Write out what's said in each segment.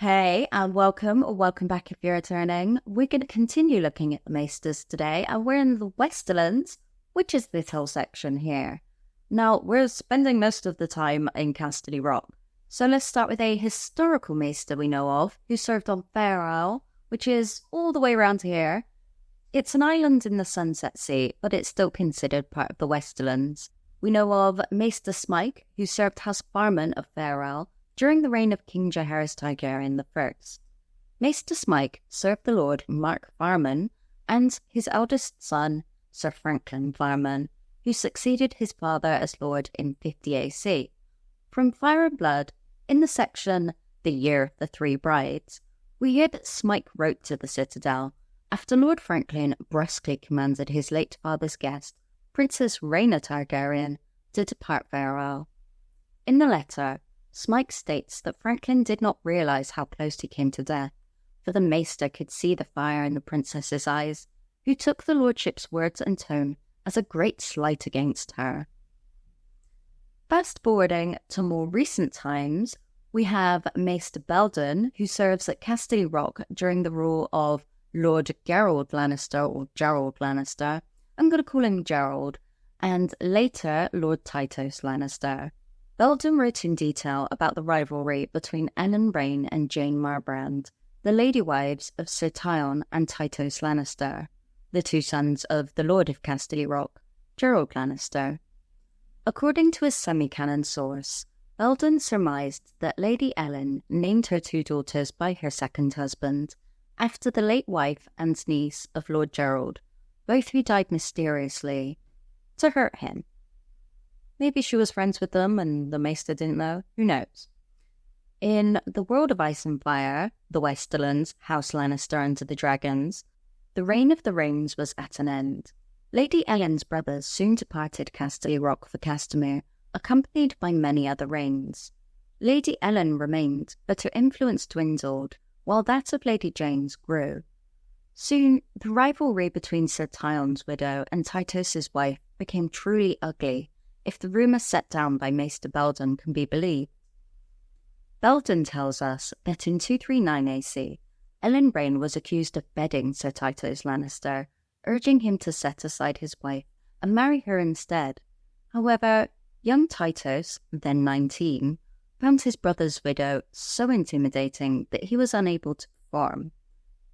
Hey, and welcome, or welcome back if you're returning. We're going to continue looking at the Maesters today, and we're in the Westerlands, which is this whole section here. Now, we're spending most of the time in Casterly Rock, so let's start with a historical Maester we know of, who served on Fair Isle, which is all the way around here. It's an island in the Sunset Sea, but it's still considered part of the Westerlands. We know of Maester Smike, who served as Farman of Fair Isle during the reign of King Jaehaerys Targaryen I. Maester Smike served the Lord Mark Farman and his eldest son, Sir Franklin Farman, who succeeded his father as Lord in 50 AC. From Fire and Blood, in the section The Year of the Three Brides, we hear that Smike wrote to the Citadel after Lord Franklin brusquely commanded his late father's guest, Princess Rhaena Targaryen, to depart Fair Isle. In the letter, Smike states that Franklin did not realise how close he came to death, for the Maester could see the fire in the princess's eyes, who took the lordship's words and tone as a great slight against her. Fast forwarding to more recent times, we have Maester Beldon, who serves at Casterly Rock during the rule of Lord Gerald Lannister, or Gerald Lannister. I'm going to call him Gerald, and later Lord Tytos Lannister. Beldon wrote in detail about the rivalry between Ellen Rain and Jane Marbrand, the lady wives of Sir Tywin and Tytos Lannister, the two sons of the Lord of Casterly Rock, Gerald Lannister. According to a semi-canon source, Beldon surmised that Lady Ellen named her two daughters by her second husband, after the late wife and niece of Lord Gerald, both who died mysteriously, to hurt him. Maybe she was friends with them and the Maester didn't know. Who knows? In the world of Ice and Fire, the Westerlands, House Lannister under the Dragons, the reign of the Rains was at an end. Lady Ellen's brothers soon departed Casterly Rock for Castamere, accompanied by many other reigns. Lady Ellen remained, but her influence dwindled, while that of Lady Jane's grew. Soon, the rivalry between Sir Tywin's widow and Tytos' wife became truly ugly, if the rumour set down by Maester Beldon can be believed. Beldon tells us that in 239 AC, Ellen Rain was accused of bedding Sir Tytos Lannister, urging him to set aside his wife and marry her instead. However, young Tytos, then 19, found his brother's widow so intimidating that he was unable to perform.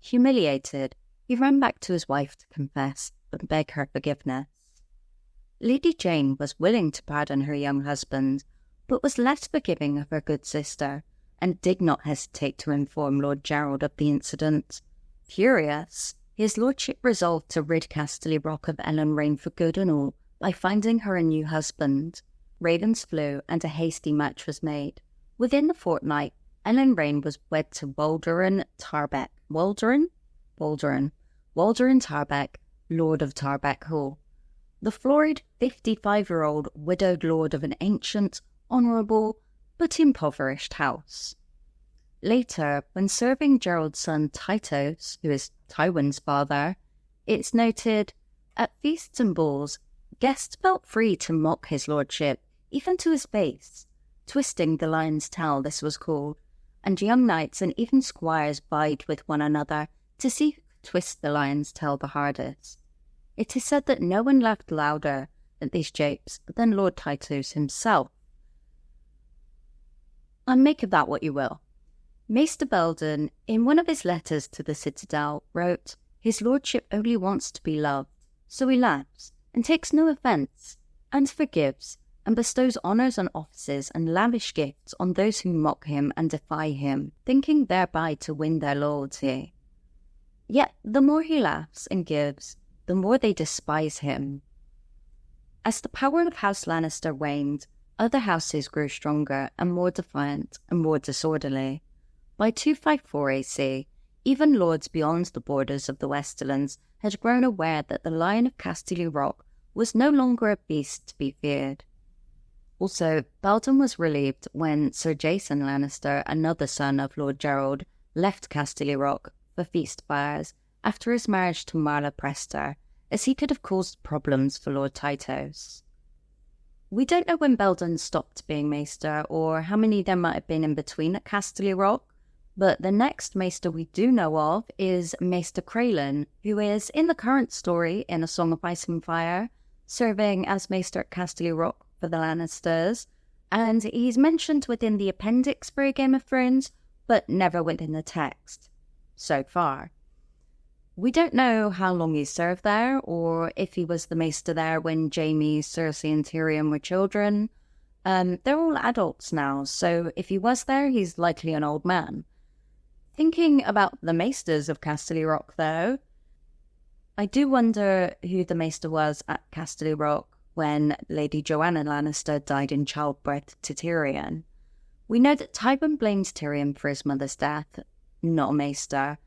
Humiliated, he ran back to his wife to confess and beg her forgiveness. Lady Jane was willing to pardon her young husband, but was less forgiving of her good sister, and did not hesitate to inform Lord Gerald of the incident. Furious, his lordship resolved to rid Casterly Rock of Ellen Rain for good and all by finding her a new husband. Ravens flew, and a hasty match was made. Within the fortnight, Ellen Rain was wed to Walderan Tarbeck. Walderan Tarbeck, Lord of Tarbeck Hall, the florid 55-year-old widowed lord of an ancient, honourable, but impoverished house. Later, when serving Gerald's son Tytos, who is Tywin's father, it's noted, at feasts and balls, guests felt free to mock his lordship, even to his face. Twisting the lion's tail, this was called, and young knights and even squires vied with one another to see who could twist the lion's tail the hardest. It is said that no one laughed louder at these japes than Lord Tytos himself. And make of that what you will. Maester Beldon, in one of his letters to the Citadel, wrote, "His lordship only wants to be loved, so he laughs, and takes no offence, and forgives, and bestows honours and offices and lavish gifts on those who mock him and defy him, thinking thereby to win their loyalty. Yet the more he laughs and gives, the more they despise him." As the power of House Lannister waned, other houses grew stronger and more defiant and more disorderly. By 254 AC, even lords beyond the borders of the Westerlands had grown aware that the Lion of Casterly Rock was no longer a beast to be feared. Also, Beldon was relieved when Sir Jason Lannister, another son of Lord Gerald, left Casterly Rock for feast fires after his marriage to Marla Prester, as he could have caused problems for Lord Tytos. We don't know when Beldon stopped being Maester, or how many there might have been in between at Casterly Rock, But the next Maester we do know of is Maester Kayn, who is, in the current story in A Song of Ice and Fire, serving as Maester at Casterly Rock for the Lannisters, and he's mentioned within the appendix for Game of Thrones, but never within the text, so far. We don't know how long he served there, or if he was the Maester there when Jaime, Cersei and Tyrion were children. They're all adults now, so if he was there, he's likely an old man. Thinking about the Maesters of Casterly Rock, though, I do wonder who the Maester was at Casterly Rock when Lady Joanna Lannister died in childbirth to Tyrion. We know that Tywin blames Tyrion for his mother's death, not a Maester,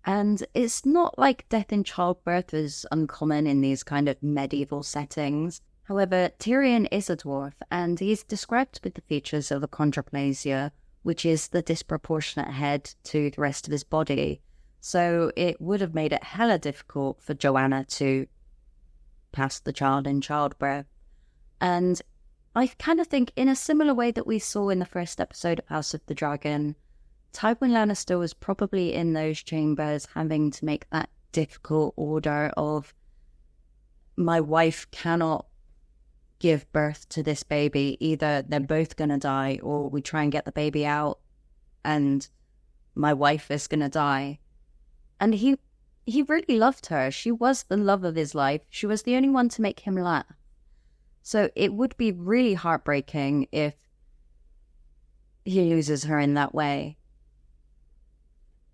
and it's not like death in childbirth is uncommon in these kind of medieval settings. However, Tyrion is a dwarf, and he's described with the features of achondroplasia, which is the disproportionate head to the rest of his body. So it would have made it hella difficult for Joanna to pass the child in childbirth. And I kind of think in a similar way that we saw in the first episode of House of the Dragon, Tywin Lannister was probably in those chambers having to make that difficult order of, my wife cannot give birth to this baby. Either they're both going to die, or we try and get the baby out and my wife is going to die. And he really loved her. She was the love of his life. She was the only one to make him laugh. So it would be really heartbreaking if he loses her in that way.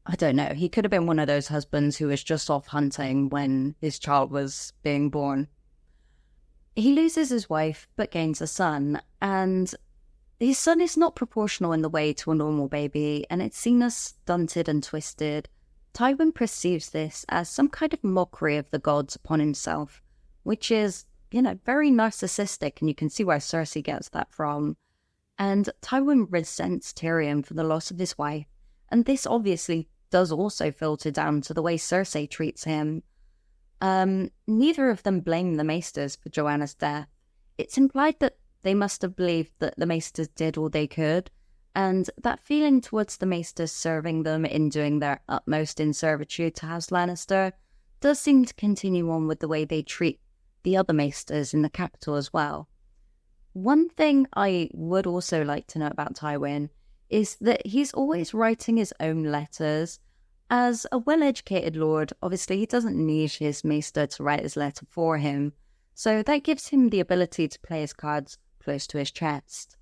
I don't know. He could have been one of those husbands who was just off hunting when his child was being born. He loses his wife, but gains a son, and his son is not proportional in the way to a normal baby, and it's seen as stunted and twisted. Tywin perceives this as some kind of mockery of the gods upon himself, which is, very narcissistic, and you can see where Cersei gets that from. And Tywin resents Tyrion for the loss of his wife, and this obviously does also filter down to the way Cersei treats him. Neither of them blame the Maesters for Joanna's death. It's implied that they must have believed that the Maesters did all they could, and that feeling towards the Maesters serving them in doing their utmost in servitude to House Lannister does seem to continue on with the way they treat the other Maesters in the capital as well. One thing I would also like to know about Tywin is that he's always writing his own letters. As a well-educated lord, obviously he doesn't need his maester to write his letter for him, so that gives him the ability to play his cards close to his chest.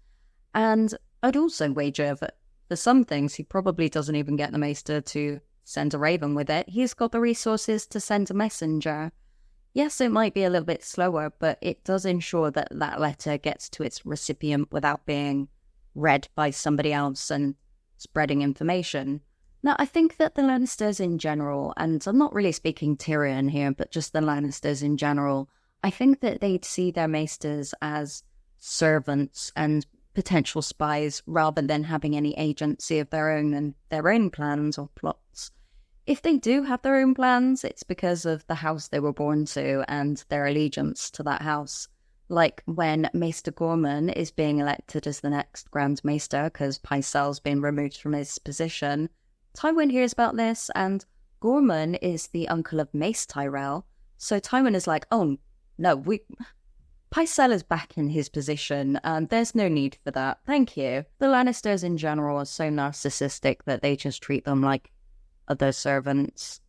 And I'd also wager that for some things he probably doesn't even get the maester to send a raven with it. He's got the resources to send a messenger. Yes, it might be a little bit slower, but it does ensure that that letter gets to its recipient without being read by somebody else and spreading information. Now, I think that the Lannisters in general, and I'm not really speaking Tyrion here, but just the Lannisters in general, I think that they'd see their maesters as servants and potential spies rather than having any agency of their own and their own plans or plots. If they do have their own plans, it's because of the house they were born to and their allegiance to that house. Like when Maester Gorman is being elected as the next Grand Maester because Pycelle's been removed from his position, Tywin hears about this, and Gorman is the uncle of Mace Tyrell, so Tywin is like, oh, no, Pycelle is back in his position, and there's no need for that, thank you. The Lannisters in general are so narcissistic that they just treat them like other servants,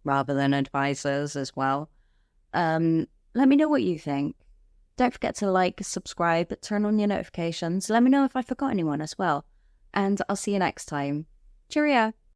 rather than advisors as well. Let me know what you think. Don't forget to like, subscribe, turn on your notifications, let me know if I forgot anyone as well, and I'll see you next time. Cheerio!